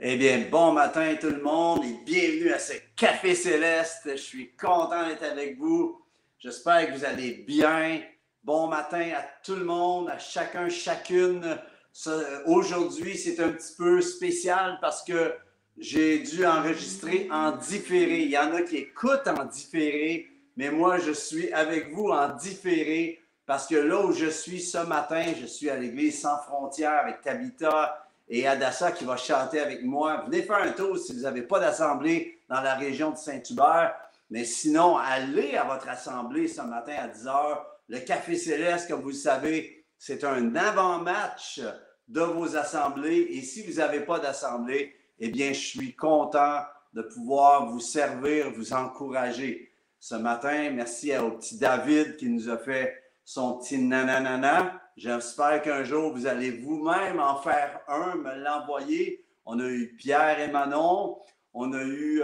Eh bien, bon matin tout le monde et bienvenue à ce Café Céleste. Je suis content d'être avec vous. J'espère que vous allez bien. Bon matin à tout le monde, à chacun, chacune. Aujourd'hui, c'est un petit peu spécial parce que j'ai dû enregistrer en différé. Il y en a qui écoutent en différé, mais moi, je suis avec vous en différé parce que là où je suis ce matin, je suis à l'Église Sans Frontières avec Tabitha et Adassa qui va chanter avec moi. Venez faire un tour si vous n'avez pas d'assemblée dans la région de Saint-Hubert. Mais sinon, allez à votre assemblée ce matin à 10 h. Le Café Céleste, comme vous le savez, c'est un avant-match de vos assemblées. Et si vous n'avez pas d'assemblée, eh bien, je suis content de pouvoir vous servir, vous encourager. Ce matin, merci au petit David qui nous a fait son petit nananana. J'espère qu'un jour, vous allez vous-même en faire un, me l'envoyer. On a eu Pierre et Manon. On a eu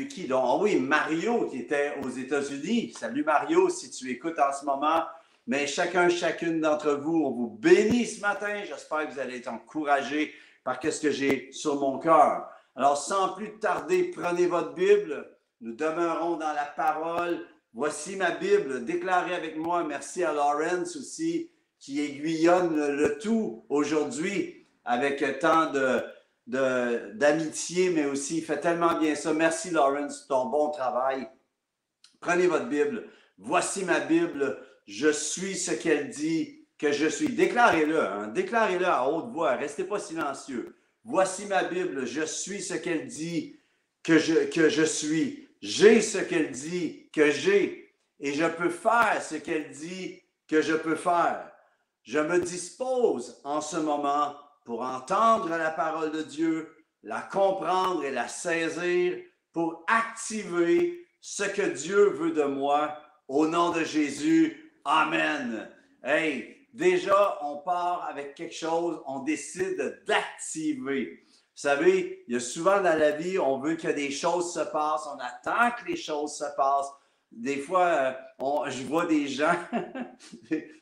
qui? Donc, oh oui, Mario qui était aux États-Unis. Salut Mario, si tu écoutes en ce moment. Mais chacune d'entre vous, on vous bénit ce matin. J'espère que vous allez être encouragés par ce que j'ai sur mon cœur. Alors, sans plus tarder, prenez votre Bible. Nous demeurons dans la parole. Voici ma Bible, déclarée avec moi. Merci à Lawrence aussi, qui aiguillonne le tout aujourd'hui avec tant d'amitié, mais aussi il fait tellement bien ça. Merci Lawrence, ton bon travail. Prenez votre Bible. Voici ma Bible. Je suis ce qu'elle dit que je suis. Déclarez-le, hein? Déclarez-le à haute voix. Restez pas silencieux. Voici ma Bible. Je suis ce qu'elle dit que je suis. J'ai ce qu'elle dit que j'ai et je peux faire ce qu'elle dit que je peux faire. Je me dispose en ce moment pour entendre la parole de Dieu, la comprendre et la saisir pour activer ce que Dieu veut de moi. Au nom de Jésus, Amen. Hey, déjà, on part avec quelque chose, on décide d'activer. Vous savez, il y a souvent dans la vie, on veut que des choses se passent, on attend que les choses se passent. Des fois, je vois des gens,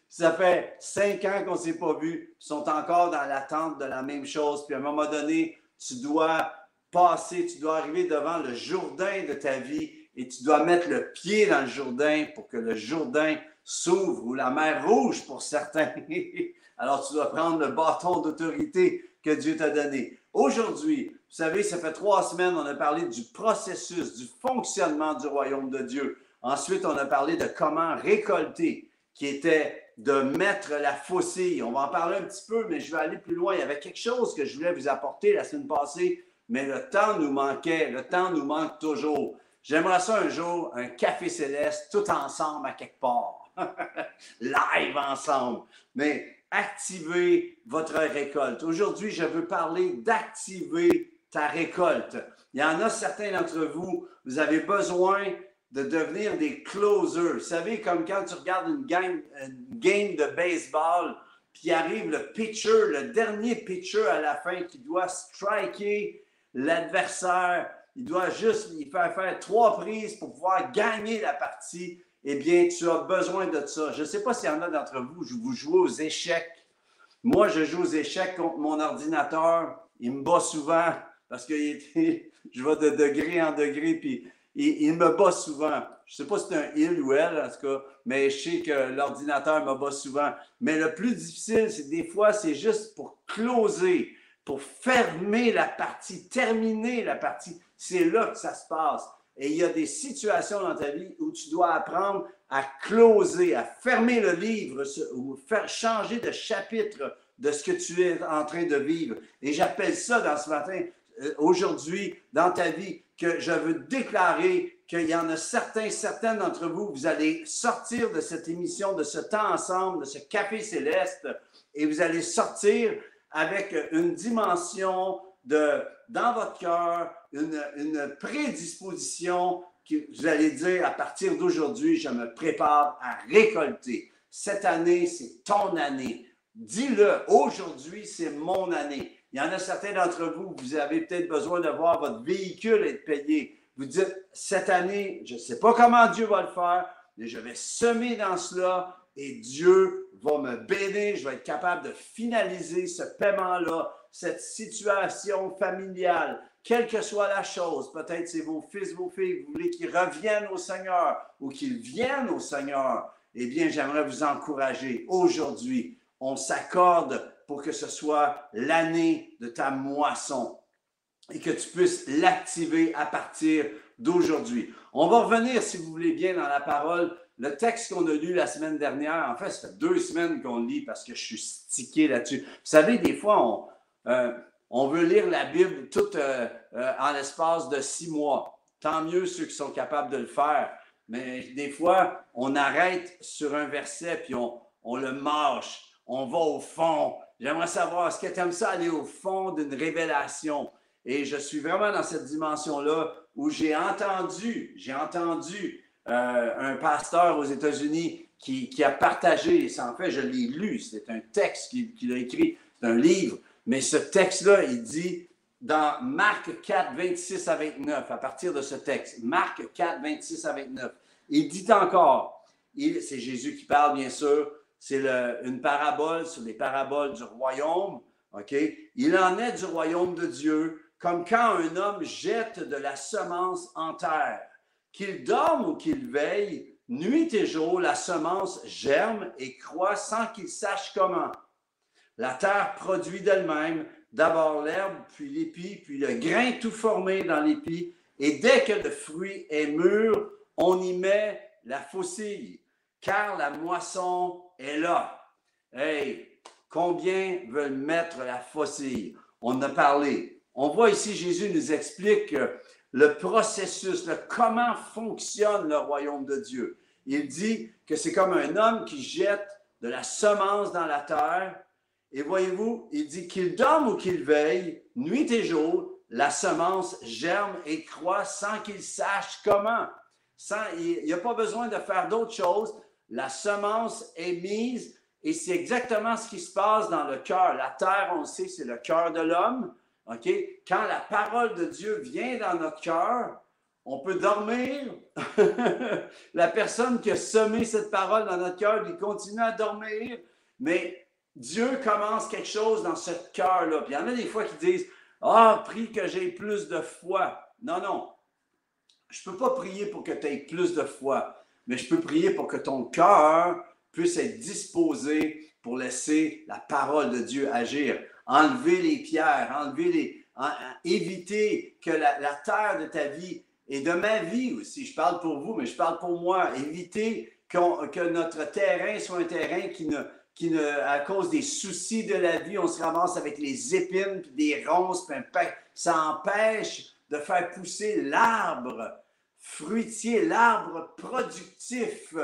ça fait 5 ans qu'on ne s'est pas vus, ils sont encore dans l'attente de la même chose. Puis à un moment donné, tu dois passer, tu dois arriver devant le Jourdain de ta vie et tu dois mettre le pied dans le Jourdain pour que le Jourdain s'ouvre ou la mer Rouge pour certains. Alors tu dois prendre le bâton d'autorité que Dieu t'a donné. Aujourd'hui, vous savez, ça fait 3 semaines, on a parlé du processus, du fonctionnement du royaume de Dieu. Ensuite, on a parlé de comment récolter, qui était de mettre la faucille. On va en parler un petit peu, mais je vais aller plus loin. Il y avait quelque chose que je voulais vous apporter la semaine passée, mais le temps nous manquait. Le temps nous manque toujours. J'aimerais ça un jour, un café céleste, tout ensemble à quelque part. Live ensemble. Mais activez votre récolte. Aujourd'hui, je veux parler d'activer ta récolte. Il y en a certains d'entre vous, vous avez besoin de devenir des closers. Vous savez, comme quand tu regardes une game de baseball, puis arrive le pitcher, le dernier pitcher à la fin qui doit striker l'adversaire. Il doit juste faire 3 prises pour pouvoir gagner la partie. Eh bien, tu as besoin de ça. Je ne sais pas s'il y en a d'entre vous, vous jouez aux échecs. Moi, je joue aux échecs contre mon ordinateur. Il me bat souvent parce que je vais de degré en degré, puis il me bat souvent. Je ne sais pas si c'est un il ou elle, en tout cas, mais je sais que l'ordinateur me bat souvent. Mais le plus difficile, c'est des fois, c'est juste pour closer, pour fermer la partie, terminer la partie. C'est là que ça se passe. Et il y a des situations dans ta vie où tu dois apprendre à closer, à fermer le livre ou faire changer de chapitre de ce que tu es en train de vivre. Et j'appelle ça dans ce matin, aujourd'hui, dans ta vie, que je veux déclarer qu'il y en a certaines d'entre vous, vous allez sortir de cette émission, de ce temps ensemble, de ce café céleste, et vous allez sortir avec une dimension dans votre cœur, une prédisposition que vous allez dire à partir d'aujourd'hui, je me prépare à récolter. Cette année, c'est ton année. Dis-le, aujourd'hui, c'est mon année. Il y en a certains d'entre vous, vous avez peut-être besoin de voir votre véhicule être payé. Vous dites, cette année, je ne sais pas comment Dieu va le faire, mais je vais semer dans cela et Dieu va me bénir. Je vais être capable de finaliser ce paiement-là, cette situation familiale, quelle que soit la chose. Peut-être c'est vos fils, vos filles, vous voulez qu'ils reviennent au Seigneur ou qu'ils viennent au Seigneur. Eh bien, j'aimerais vous encourager aujourd'hui. On s'accorde pour que ce soit l'année de ta moisson et que tu puisses l'activer à partir d'aujourd'hui. On va revenir, si vous voulez bien, dans la parole. Le texte qu'on a lu la semaine dernière, en fait, ça fait 2 semaines qu'on le lit parce que je suis stické là-dessus. Vous savez, des fois, on veut lire la Bible toute en l'espace de 6 mois. Tant mieux ceux qui sont capables de le faire. Mais des fois, on arrête sur un verset puis on le mâche. On va au fond. J'aimerais savoir, est-ce que tu aimes ça aller au fond d'une révélation? Et je suis vraiment dans cette dimension-là où j'ai entendu un pasteur aux États-Unis qui a partagé, en fait, je l'ai lu, c'est un texte qu'il a écrit, c'est un livre, mais ce texte-là, il dit dans Marc 4, 26 à 29, à partir de ce texte, Marc 4, 26 à 29, il dit encore, c'est Jésus qui parle, bien sûr, c'est une parabole sur les paraboles du royaume, OK? Il en est du royaume de Dieu, comme quand un homme jette de la semence en terre. Qu'il dorme ou qu'il veille, nuit et jour, la semence germe et croît sans qu'il sache comment. La terre produit d'elle-même d'abord l'herbe, puis l'épi, puis le grain tout formé dans l'épi, et dès que le fruit est mûr, on y met la faucille, car la moisson est là. Hey, combien veulent mettre la faucille? On en a parlé. On voit ici, Jésus nous explique le processus, comment fonctionne le royaume de Dieu. Il dit que c'est comme un homme qui jette de la semence dans la terre. Et voyez-vous, il dit qu'il dorme ou qu'il veille, nuit et jour, la semence germe et croît sans qu'il sache comment. Il n'y a pas besoin de faire d'autre chose. La semence est mise et c'est exactement ce qui se passe dans le cœur. La terre, on le sait, c'est le cœur de l'homme. Okay? Quand la parole de Dieu vient dans notre cœur, on peut dormir. La personne qui a semé cette parole dans notre cœur, il continue à dormir. Mais Dieu commence quelque chose dans ce cœur-là. Puis il y en a des fois qui disent « Ah, prie que j'ai plus de foi. » Non, non. Je ne peux pas prier pour que tu aies plus de foi, mais je peux prier pour que ton cœur puisse être disposé pour laisser la parole de Dieu agir. Enlever les pierres, éviter que la terre de ta vie et de ma vie aussi, je parle pour vous, mais je parle pour moi, éviter que notre terrain soit un terrain qui ne, à cause des soucis de la vie, on se ramasse avec les épines, puis des ronces, puis ça empêche de faire pousser l'arbre fruitier, l'arbre productif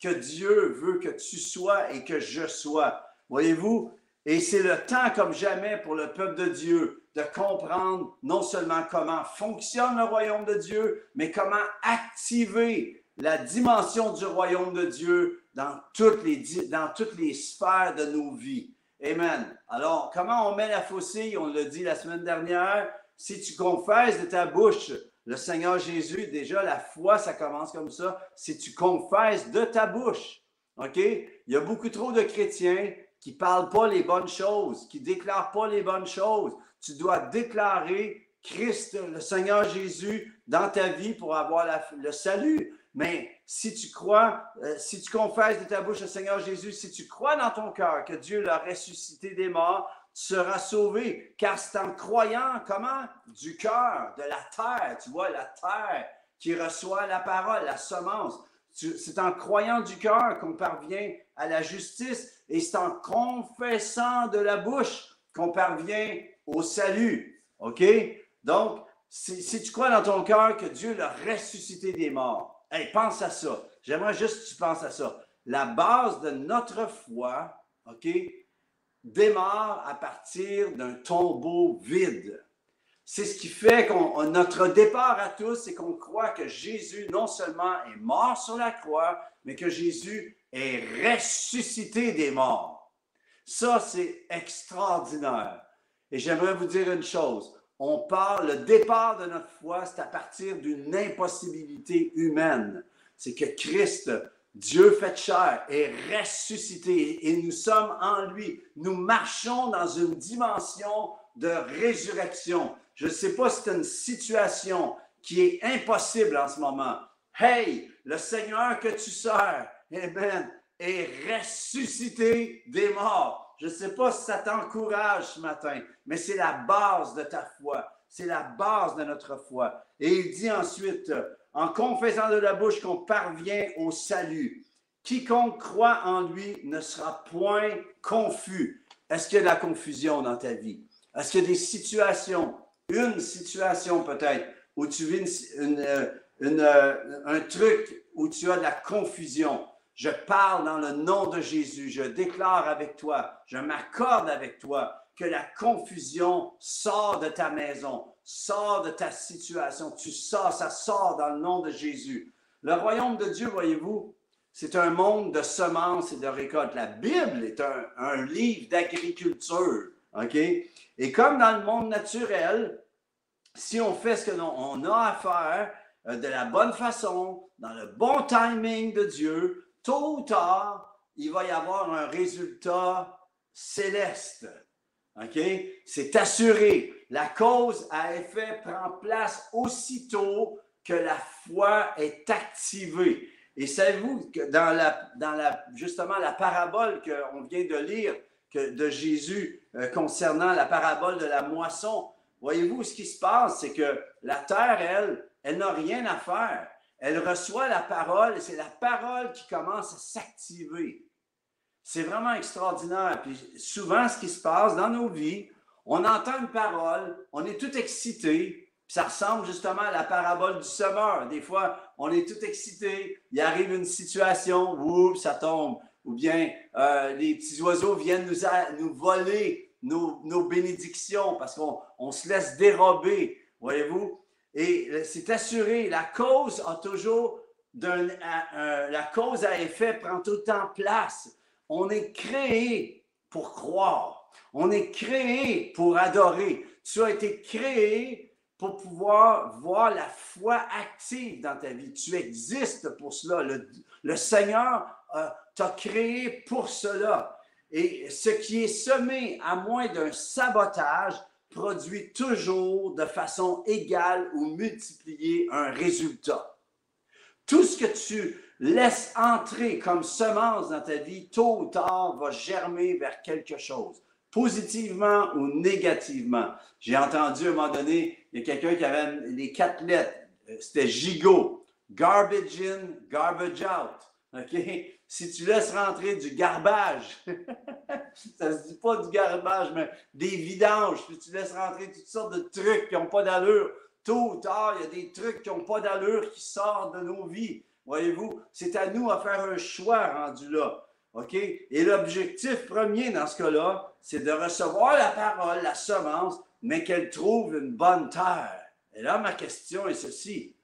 que Dieu veut que tu sois et que je sois. Voyez-vous? Et c'est le temps comme jamais pour le peuple de Dieu de comprendre non seulement comment fonctionne le royaume de Dieu, mais comment activer la dimension du royaume de Dieu dans toutes les sphères de nos vies. Amen. Alors, comment on met la faucille? On l'a dit la semaine dernière. Si tu confesses de ta bouche le Seigneur Jésus, déjà la foi, ça commence comme ça. Si tu confesses de ta bouche, OK? Il y a beaucoup trop de chrétiens qui ne parlent pas les bonnes choses, qui ne déclarent pas les bonnes choses. Tu dois déclarer Christ, le Seigneur Jésus, dans ta vie pour avoir le salut. Mais si tu crois, si tu confesses de ta bouche le Seigneur Jésus, si tu crois dans ton cœur que Dieu l'a ressuscité des morts, tu seras sauvé. Car c'est en croyant, comment? Du cœur, de la terre. Tu vois, la terre qui reçoit la parole, la semence. C'est en croyant du cœur qu'on parvient à la justice et c'est en confessant de la bouche qu'on parvient au salut. OK? Donc, si tu crois dans ton cœur que Dieu l'a ressuscité des morts, hey, pense à ça. J'aimerais juste que tu penses à ça. La base de notre foi, OK, démarre à partir d'un tombeau vide. C'est ce qui fait notre départ à tous, c'est qu'on croit que Jésus non seulement est mort sur la croix, mais que Jésus est ressuscité des morts. Ça, c'est extraordinaire. Et j'aimerais vous dire une chose. Le départ de notre foi, c'est à partir d'une impossibilité humaine. C'est que Christ Dieu fait chair est ressuscité et nous sommes en lui. Nous marchons dans une dimension de résurrection. Je ne sais pas si c'est une situation qui est impossible en ce moment. Hey, le Seigneur que tu sers, amen, est ressuscité des morts. Je ne sais pas si ça t'encourage ce matin, mais c'est la base de ta foi. C'est la base de notre foi. Et il dit ensuite, en confessant de la bouche qu'on parvient au salut. Quiconque croit en lui ne sera point confus. Est-ce qu'il y a de la confusion dans ta vie? Est-ce qu'il y a des situations, une situation peut-être, où tu vis un truc où tu as de la confusion? Je parle dans le nom de Jésus. Je déclare avec toi, je m'accorde avec toi que la confusion sort de ta maison, sort de ta situation. Tu sors, ça sort dans le nom de Jésus. Le royaume de Dieu, voyez-vous, c'est un monde de semences et de récoltes. La Bible est un livre d'agriculture, OK? Et comme dans le monde naturel, si on fait ce qu'on a à faire de la bonne façon, dans le bon timing de Dieu, tôt ou tard, il va y avoir un résultat céleste. OK? C'est assuré. La cause à effet prend place aussitôt que la foi est activée. Et savez-vous que justement la parabole qu'on vient de lire de Jésus concernant la parabole de la moisson, voyez-vous, ce qui se passe, c'est que la terre, elle n'a rien à faire. Elle reçoit la parole et c'est la parole qui commence à s'activer. C'est vraiment extraordinaire. Puis souvent, ce qui se passe dans nos vies, on entend une parole, on est tout excité, puis ça ressemble justement à la parabole du semeur. Des fois, on est tout excité, il arrive une situation, oups, ça tombe. Ou bien les petits oiseaux viennent nous voler nos bénédictions parce qu'on se laisse dérober, voyez-vous. Et c'est assuré, la cause a toujours, la cause à effet prend tout le temps place. On est créé pour croire. On est créé pour adorer. Tu as été créé pour pouvoir voir la foi active dans ta vie. Tu existes pour cela. Le Seigneur t'a créé pour cela. Et ce qui est semé à moins d'un sabotage produit toujours de façon égale ou multipliée un résultat. Tout ce que tu laisses entrer comme semence dans ta vie, tôt ou tard, va germer vers quelque chose, positivement ou négativement. J'ai entendu à un moment donné, il y a quelqu'un qui avait les 4 lettres, c'était gigot, garbage in, garbage out. OK? Si tu laisses rentrer du garbage, ça ne se dit pas du garbage, mais des vidanges, puis tu laisses rentrer toutes sortes de trucs qui n'ont pas d'allure, tôt ou tard, il y a des trucs qui n'ont pas d'allure qui sortent de nos vies. Voyez-vous, c'est à nous à faire un choix rendu là. OK? Et l'objectif premier dans ce cas-là, c'est de recevoir la parole, la semence, mais qu'elle trouve une bonne terre. Et là, ma question est ceci.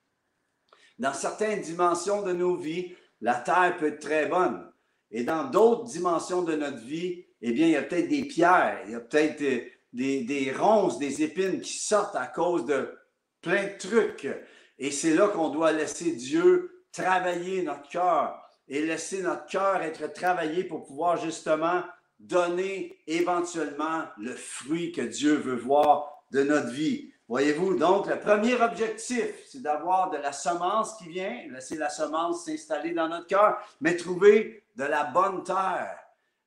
Dans certaines dimensions de nos vies, la terre peut être très bonne. Et dans d'autres dimensions de notre vie, eh bien, il y a peut-être des pierres, il y a peut-être des ronces, des épines qui sortent à cause de plein de trucs. Et c'est là qu'on doit laisser Dieu travailler notre cœur et laisser notre cœur être travaillé pour pouvoir justement donner éventuellement le fruit que Dieu veut voir de notre vie. Voyez-vous, donc le premier objectif, c'est d'avoir de la semence qui vient, laisser la semence s'installer dans notre cœur, mais trouver de la bonne terre.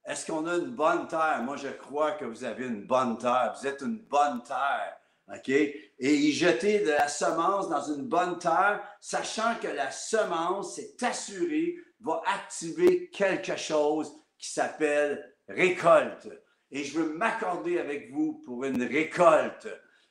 Est-ce qu'on a une bonne terre? Moi, je crois que vous avez une bonne terre. Vous êtes une bonne terre. OK? Et y jeter de la semence dans une bonne terre, sachant que la semence, c'est assuré, va activer quelque chose qui s'appelle récolte. Et je veux m'accorder avec vous pour une récolte.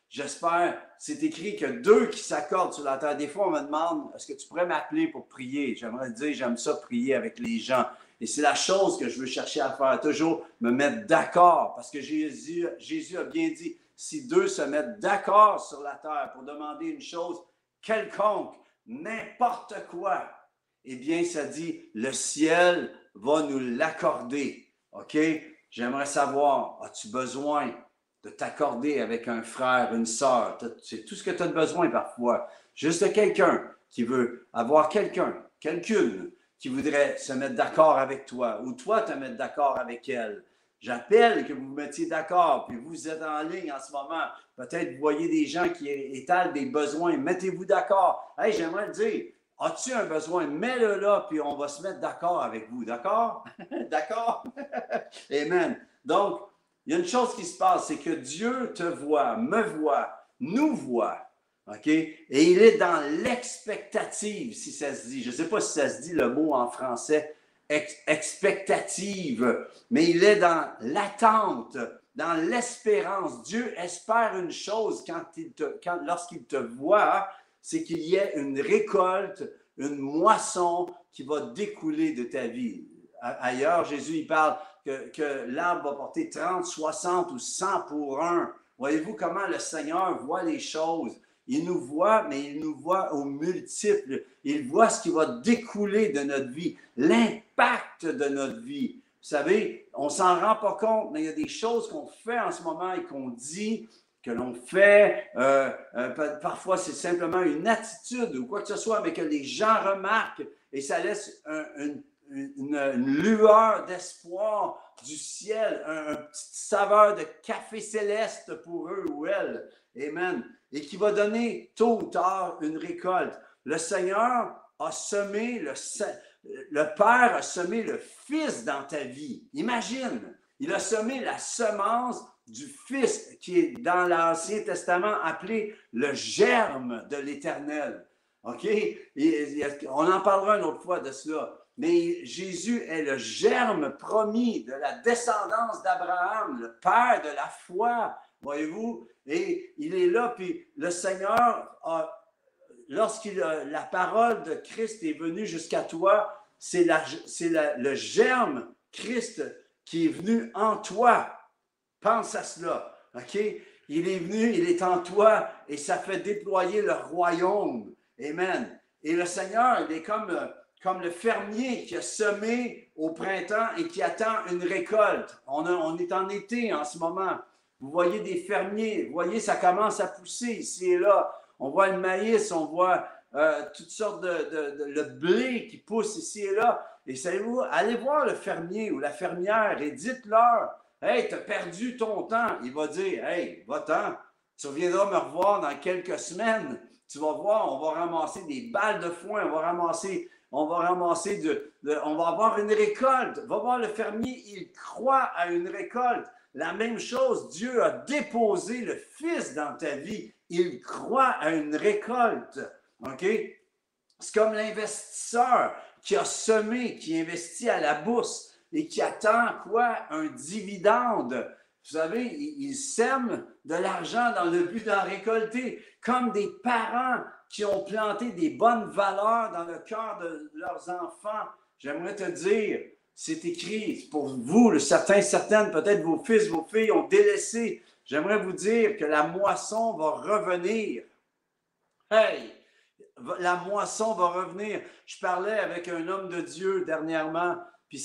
J'espère, c'est écrit que 2 qui s'accordent sur la terre. Des fois, on me demande, est-ce que tu pourrais m'appeler pour prier? J'aimerais dire, j'aime ça prier avec les gens. Et c'est la chose que je veux chercher à faire, toujours me mettre d'accord. Parce que Jésus a bien dit, si 2 se mettent d'accord sur la terre pour demander une chose quelconque, n'importe quoi, eh bien, ça dit, le ciel va nous l'accorder. OK? J'aimerais savoir, as-tu besoin de t'accorder avec un frère, une sœur? C'est tout ce que tu as besoin parfois. Juste quelqu'un qui veut avoir quelqu'une qui voudrait se mettre d'accord avec toi ou toi te mettre d'accord avec elle. J'appelle que vous vous mettiez d'accord, puis vous êtes en ligne en ce moment. Peut-être vous voyez des gens qui étalent des besoins. Mettez-vous d'accord. Hey, j'aimerais le dire. As-tu un besoin? Mets-le là, puis on va se mettre d'accord avec vous. D'accord? D'accord? Amen. Donc, il y a une chose qui se passe, c'est que Dieu te voit, me voit, nous voit. OK? Et il est dans l'expectative, si ça se dit. Je ne sais pas si ça se dit le mot en français, expectative, mais il est dans l'attente, dans l'espérance. Dieu espère une chose lorsqu'il te voit, c'est qu'il y ait une récolte, une moisson qui va découler de ta vie. Ailleurs, Jésus, il parle que l'arbre va porter 30, 60 ou 100 pour un. Voyez-vous comment le Seigneur voit les choses? Il nous voit, mais il nous voit aux multiples. Il voit ce qui va découler de notre vie, l'impact de notre vie. Vous savez, on ne s'en rend pas compte, mais il y a des choses qu'on fait en ce moment et qu'on dit, que l'on fait. Parfois, c'est simplement une attitude ou quoi que ce soit, mais que les gens remarquent et ça laisse une lueur d'espoir du ciel, une petite saveur de café céleste pour eux ou elles. Amen. Et qui va donner tôt ou tard une récolte. Le Seigneur a semé, le Père a semé le Fils dans ta vie. Imagine, il a semé la semence du Fils qui est dans l'Ancien Testament appelé le germe de l'Éternel. OK? On en parlera une autre fois de cela. Mais Jésus est le germe promis de la descendance d'Abraham, le père de la foi, voyez-vous? Et il est là, puis le Seigneur, la parole de Christ est venue jusqu'à toi, c'est le germe Christ qui est venu en toi. Pense à cela, OK? Il est venu, il est en toi et ça fait déployer le royaume. Amen. Et le Seigneur, il est comme le fermier qui a semé au printemps et qui attend une récolte. On est en été en ce moment. Vous voyez des fermiers, vous voyez, ça commence à pousser ici et là. On voit le maïs, on voit toutes sortes le blé qui pousse ici et là. Et savez-vous, allez voir le fermier ou la fermière et dites-leur, hey, tu as perdu ton temps. Il va dire, hey, va-t'en, tu reviendras me revoir dans quelques semaines. Tu vas voir, on va ramasser des balles de foin, on va avoir une récolte. Va voir le fermier, il croit à une récolte. La même chose, Dieu a déposé le Fils dans ta vie. Il croit à une récolte. OK? C'est comme l'investisseur qui a semé, qui investit à la bourse et qui attend quoi? Un dividende. Vous savez, ils sèment de l'argent dans le but d'en récolter, comme des parents qui ont planté des bonnes valeurs dans le cœur de leurs enfants. J'aimerais te dire, c'est écrit pour vous, certaines, peut-être vos fils, vos filles ont délaissé. J'aimerais vous dire que la moisson va revenir. Hey! La moisson va revenir. Je parlais avec un homme de Dieu dernièrement, puis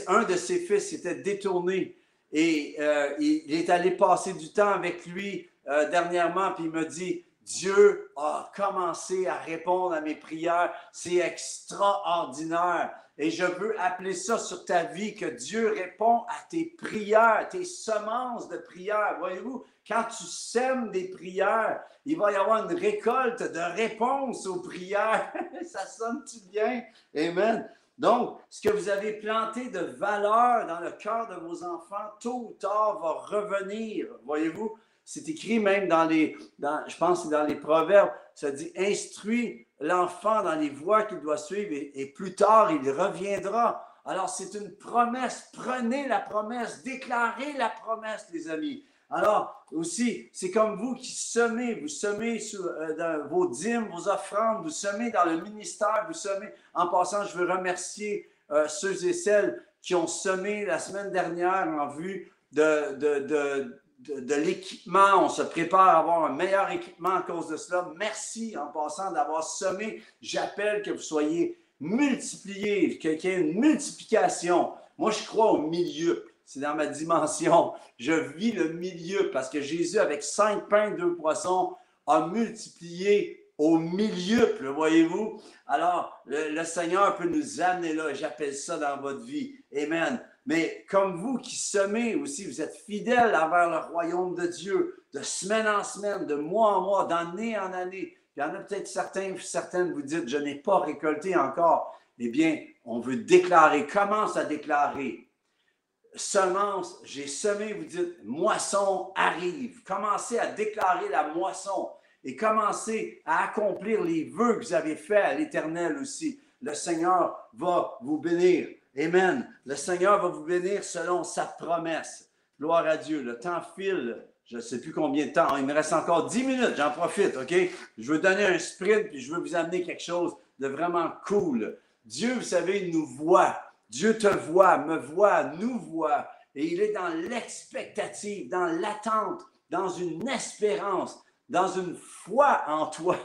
un de ses fils s'était détourné et il est allé passer du temps avec lui dernièrement, puis il me dit, Dieu a commencé à répondre à mes prières. C'est extraordinaire. Et je veux appeler ça sur ta vie, que Dieu répond à tes prières, tes semences de prières. Voyez-vous, quand tu sèmes des prières, il va y avoir une récolte de réponses aux prières. Ça sonne-tu bien? Amen. Donc, ce que vous avez planté de valeur dans le cœur de vos enfants, tôt ou tard, va revenir. Voyez-vous, c'est écrit même je pense que c'est dans les Proverbes, ça dit « Instruis l'enfant dans les voies qu'il doit suivre et plus tard, il reviendra. » Alors, c'est une promesse. Prenez la promesse, déclarez la promesse, les amis. Alors, aussi, c'est comme vous qui semez, vous semez dans vos dîmes, vos offrandes, vous semez dans le ministère, vous semez. En passant, je veux remercier ceux et celles qui ont semé la semaine dernière en vue de l'équipement. On se prépare à avoir un meilleur équipement à cause de cela. Merci en passant d'avoir semé. J'appelle que vous soyez multipliés, qu'il y ait une multiplication. Moi, je crois au milieu. C'est dans ma dimension. Je vis le milieu parce que Jésus, avec 5 pains, 2 poissons, a multiplié au milleuple, voyez-vous? Alors, le Seigneur peut nous amener là, et j'appelle ça dans votre vie. Amen. Mais comme vous qui semez aussi, vous êtes fidèles envers le royaume de Dieu, de semaine en semaine, de mois en mois, d'année en année. Il y en a peut-être certaines vous dites, je n'ai pas récolté encore. Eh bien, on veut déclarer, commence à déclarer. Semence, j'ai semé, vous dites, moisson arrive. Commencez à déclarer la moisson et commencez à accomplir les vœux que vous avez faits à l'Éternel aussi. Le Seigneur va vous bénir. Amen. Le Seigneur va vous bénir selon sa promesse. Gloire à Dieu. Le temps file. Je ne sais plus combien de temps. Il me reste encore 10 minutes. J'en profite, OK? Je veux donner un sprint puis je veux vous amener quelque chose de vraiment cool. Dieu, vous savez, il nous voit. Dieu te voit, me voit, nous voit. Et il est dans l'expectative, dans l'attente, dans une espérance, dans une foi en toi,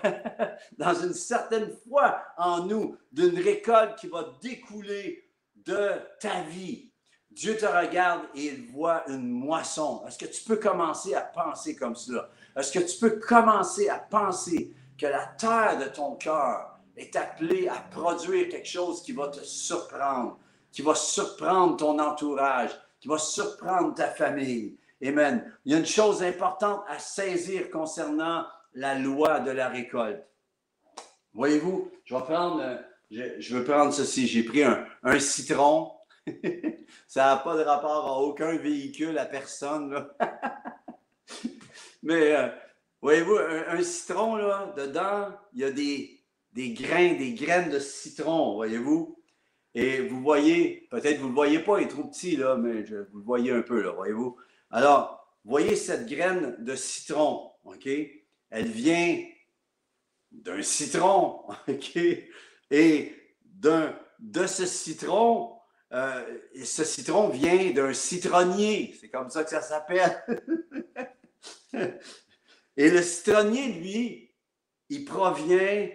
dans une certaine foi en nous, d'une récolte qui va découler de ta vie. Dieu te regarde et il voit une moisson. Est-ce que tu peux commencer à penser comme cela? Est-ce que tu peux commencer à penser que la terre de ton cœur est appelée à produire quelque chose qui va te surprendre, qui va surprendre ton entourage, qui va surprendre ta famille? Amen. Il y a une chose importante à saisir concernant la loi de la récolte. Voyez-vous, je veux prendre ceci. J'ai pris un citron. Ça n'a pas de rapport à aucun véhicule, à personne, là. Mais, voyez-vous, un citron, là, dedans, il y a des graines de citron, voyez-vous. Et vous voyez, peut-être vous ne le voyez pas, il est trop petit, là, mais vous le voyez un peu, là, voyez-vous. Alors, voyez cette graine de citron, OK? Elle vient d'un citron, OK? Et de ce citron vient d'un citronnier. C'est comme ça que ça s'appelle. Et le citronnier, lui, il provient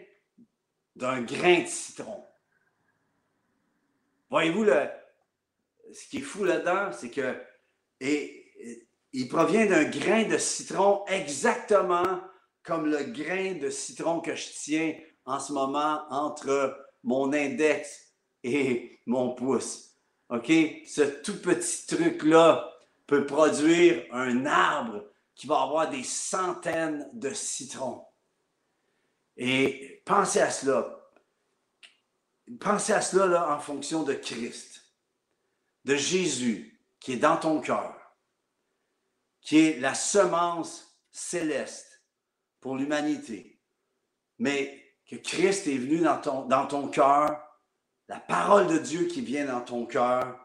d'un grain de citron. Voyez-vous, ce qui est fou là-dedans, c'est que il provient d'un grain de citron exactement comme le grain de citron que je tiens en ce moment entre mon index et mon pouce. OK? Ce tout petit truc-là peut produire un arbre qui va avoir des centaines de citrons. Et pensez à cela. Pensez à cela là, en fonction de Christ, de Jésus qui est dans ton cœur, qui est la semence céleste pour l'humanité, mais que Christ est venu dans ton cœur, la parole de Dieu qui vient dans ton cœur,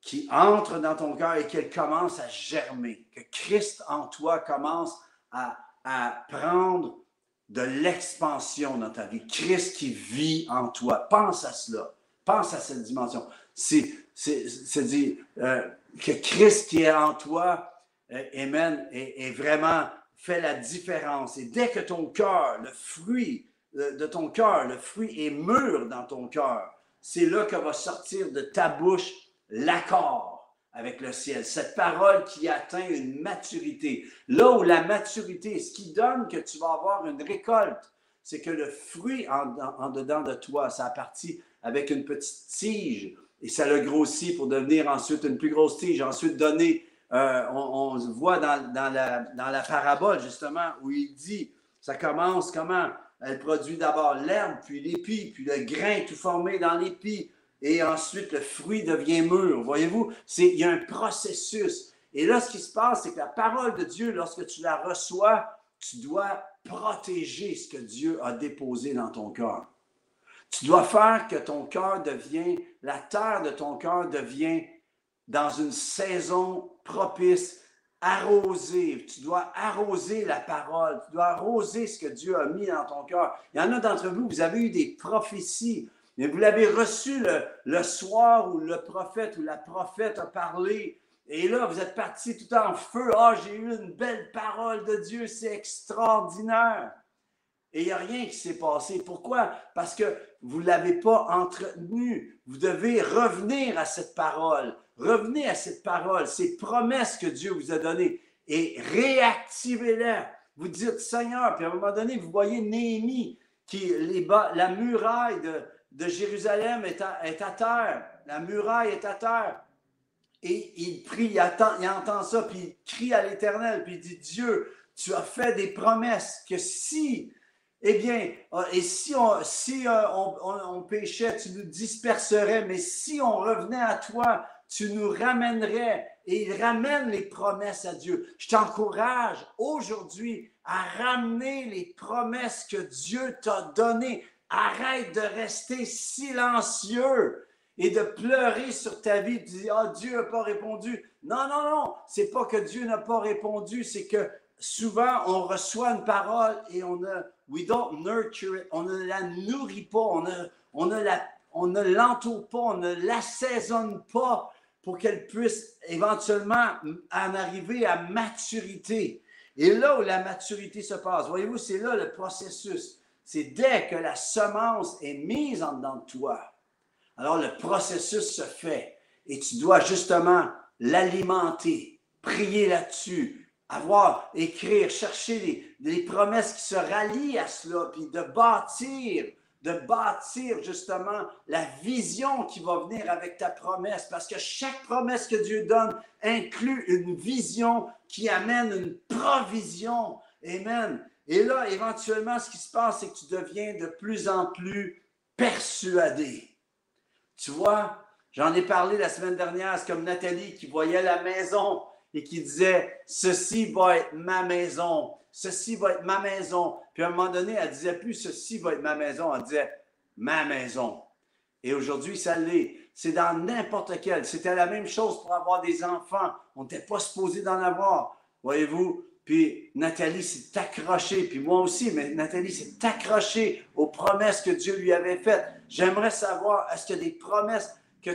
qui entre dans ton cœur et qu'elle commence à germer, que Christ en toi commence à prendre de l'expansion dans ta vie. Christ qui vit en toi. Pense à cela. Pense à cette dimension. C'est dire que Christ qui est en toi, amen, et vraiment fait la différence. Et dès que ton cœur, le fruit de ton cœur, le fruit est mûr dans ton cœur, c'est là que va sortir de ta bouche l'accord avec le ciel. Cette parole qui atteint une maturité. Là où la maturité, ce qui donne que tu vas avoir une récolte, c'est que le fruit en dedans de toi, ça a parti avec une petite tige et ça le grossit pour devenir ensuite une plus grosse tige. Ensuite, donner, on voit dans la parabole justement où il dit, ça commence comment? Elle produit d'abord l'herbe, puis l'épi, puis le grain tout formé dans l'épi. Et ensuite, le fruit devient mûr. Voyez-vous, il y a un processus. Et là, ce qui se passe, c'est que la parole de Dieu, lorsque tu la reçois, tu dois protéger ce que Dieu a déposé dans ton cœur. Tu dois faire que ton cœur devienne, la terre de ton cœur devient dans une saison propice, arrosée. Tu dois arroser la parole. Tu dois arroser ce que Dieu a mis dans ton cœur. Il y en a d'entre vous, vous avez eu des prophéties. Mais vous l'avez reçu le soir où le prophète ou la prophète a parlé. Et là, vous êtes parti tout en feu. Ah, j'ai eu une belle parole de Dieu, c'est extraordinaire. Et il n'y a rien qui s'est passé. Pourquoi? Parce que vous ne l'avez pas entretenu. Vous devez revenir à cette parole. Revenez à cette parole, ces promesses que Dieu vous a données et réactivez-les. vous dites Seigneur, puis à un moment donné, vous voyez Néhémie, la muraille de Jérusalem est à terre. La muraille est à terre. Et il prie, il entend ça, puis il crie à l'Éternel, puis il dit, Dieu, tu as fait des promesses que si, eh bien, et si on péchait, tu nous disperserais, mais si on revenait à toi, tu nous ramènerais. Et il ramène les promesses à Dieu. Je t'encourage aujourd'hui à ramener les promesses que Dieu t'a données. Arrête de rester silencieux et de pleurer sur ta vie, de dire, ah, Dieu n'a pas répondu. Non, non, non, c'est pas que Dieu n'a pas répondu, c'est que souvent on reçoit une parole et we don't nurture it, on ne la nourrit pas, on ne l'entoure pas, on ne l'assaisonne pas pour qu'elle puisse éventuellement en arriver à maturité. Et là où la maturité se passe, voyez-vous, c'est là le processus. C'est dès que la semence est mise en dedans de toi. Alors, le processus se fait et tu dois justement l'alimenter, prier là-dessus, écrire, chercher les promesses qui se rallient à cela, puis de bâtir justement la vision qui va venir avec ta promesse, parce que chaque promesse que Dieu donne inclut une vision qui amène une provision. Amen. Et là, éventuellement, ce qui se passe, c'est que tu deviens de plus en plus persuadé. Tu vois, j'en ai parlé la semaine dernière, c'est comme Nathalie qui voyait la maison et qui disait « Ceci va être ma maison, ceci va être ma maison ». Puis à un moment donné, elle ne disait plus « Ceci va être ma maison », elle disait « Ma maison ». Et aujourd'hui, ça l'est. C'est dans n'importe quel. C'était la même chose pour avoir des enfants. On n'était pas supposé d'en avoir, voyez-vous. Puis Nathalie s'est accrochée, puis moi aussi, mais Nathalie s'est accrochée aux promesses que Dieu lui avait faites. J'aimerais savoir, est-ce qu'il y a des promesses que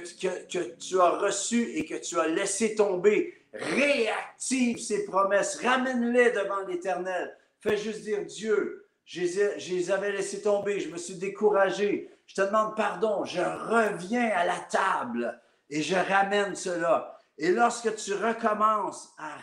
tu as reçues et que tu as laissées tomber? Réactive ces promesses, ramène-les devant l'Éternel. Fais juste dire, Dieu, je les avais laissées tomber, je me suis découragé. Je te demande pardon, je reviens à la table et je ramène cela. Et lorsque tu recommences à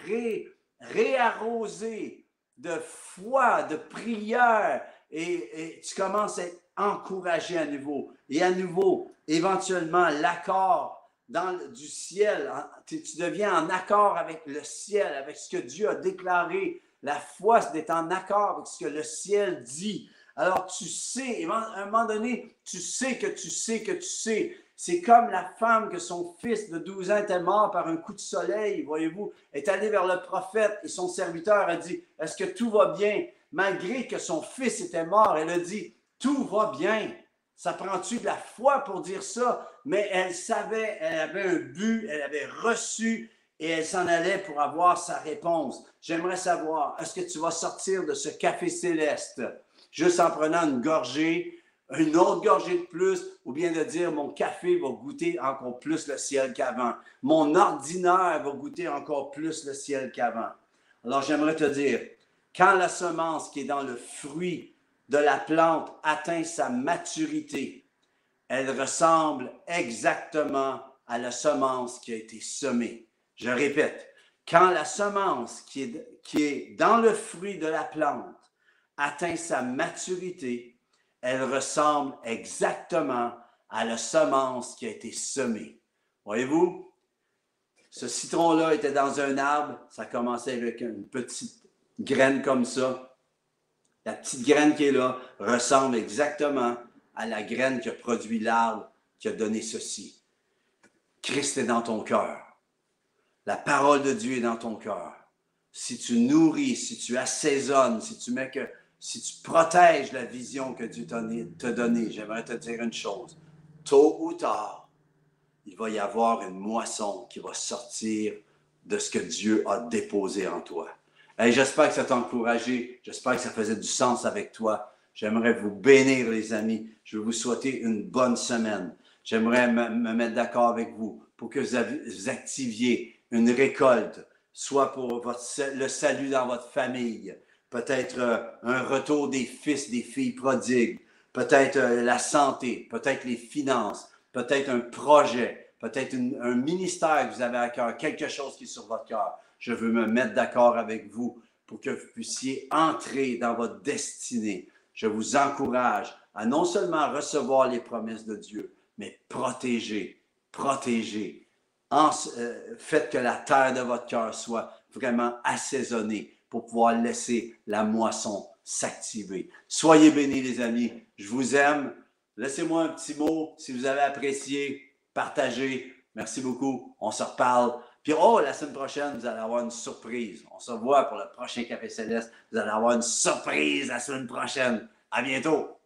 réarroser de foi, de prière, et tu commences à être encouragé à nouveau. Et à nouveau, éventuellement, l'accord du ciel, tu deviens en accord avec le ciel, avec ce que Dieu a déclaré. La foi, c'est d'être en accord avec ce que le ciel dit. Alors, tu sais, à un moment donné, tu sais que tu sais que tu sais. C'est comme la femme que son fils de 12 ans était mort par un coup de soleil, voyez-vous, est allée vers le prophète et son serviteur a dit, est-ce que tout va bien? Malgré que son fils était mort, elle a dit, tout va bien. Ça prend-tu de la foi pour dire ça? Mais elle savait, elle avait un but, elle avait reçu et elle s'en allait pour avoir sa réponse. J'aimerais savoir, est-ce que tu vas sortir de ce café céleste juste en prenant une autre gorgée de plus, ou bien de dire mon café va goûter encore plus le ciel qu'avant. Mon ordinaire va goûter encore plus le ciel qu'avant. Alors j'aimerais te dire, quand la semence qui est dans le fruit de la plante atteint sa maturité, elle ressemble exactement à la semence qui a été semée. Je répète, quand la semence qui est dans le fruit de la plante atteint sa maturité, elle ressemble exactement à la semence qui a été semée. Voyez-vous, ce citron-là était dans un arbre, ça commençait avec une petite graine comme ça. La petite graine qui est là ressemble exactement à la graine qui a produit l'arbre qui a donné ceci. Christ est dans ton cœur. La parole de Dieu est dans ton cœur. Si tu nourris, si tu assaisonnes, si tu protèges la vision que Dieu t'a donnée, j'aimerais te dire une chose. Tôt ou tard, il va y avoir une moisson qui va sortir de ce que Dieu a déposé en toi. Hey, j'espère que ça t'a encouragé. J'espère que ça faisait du sens avec toi. J'aimerais vous bénir, les amis. Je veux vous souhaiter une bonne semaine. J'aimerais me mettre d'accord avec vous pour que vous activiez une récolte, soit pour le salut dans votre famille, peut-être un retour des fils, des filles prodigues, peut-être la santé, peut-être les finances, peut-être un projet, peut-être un ministère que vous avez à cœur, quelque chose qui est sur votre cœur. Je veux me mettre d'accord avec vous pour que vous puissiez entrer dans votre destinée. Je vous encourage à non seulement recevoir les promesses de Dieu, mais protéger. Faites que la terre de votre cœur soit vraiment assaisonnée pour pouvoir laisser la moisson s'activer. Soyez bénis, les amis. Je vous aime. Laissez-moi un petit mot si vous avez apprécié. Partagez. Merci beaucoup. On se reparle. Puis, la semaine prochaine, vous allez avoir une surprise. On se revoit pour le prochain Café Céleste. Vous allez avoir une surprise la semaine prochaine. À bientôt.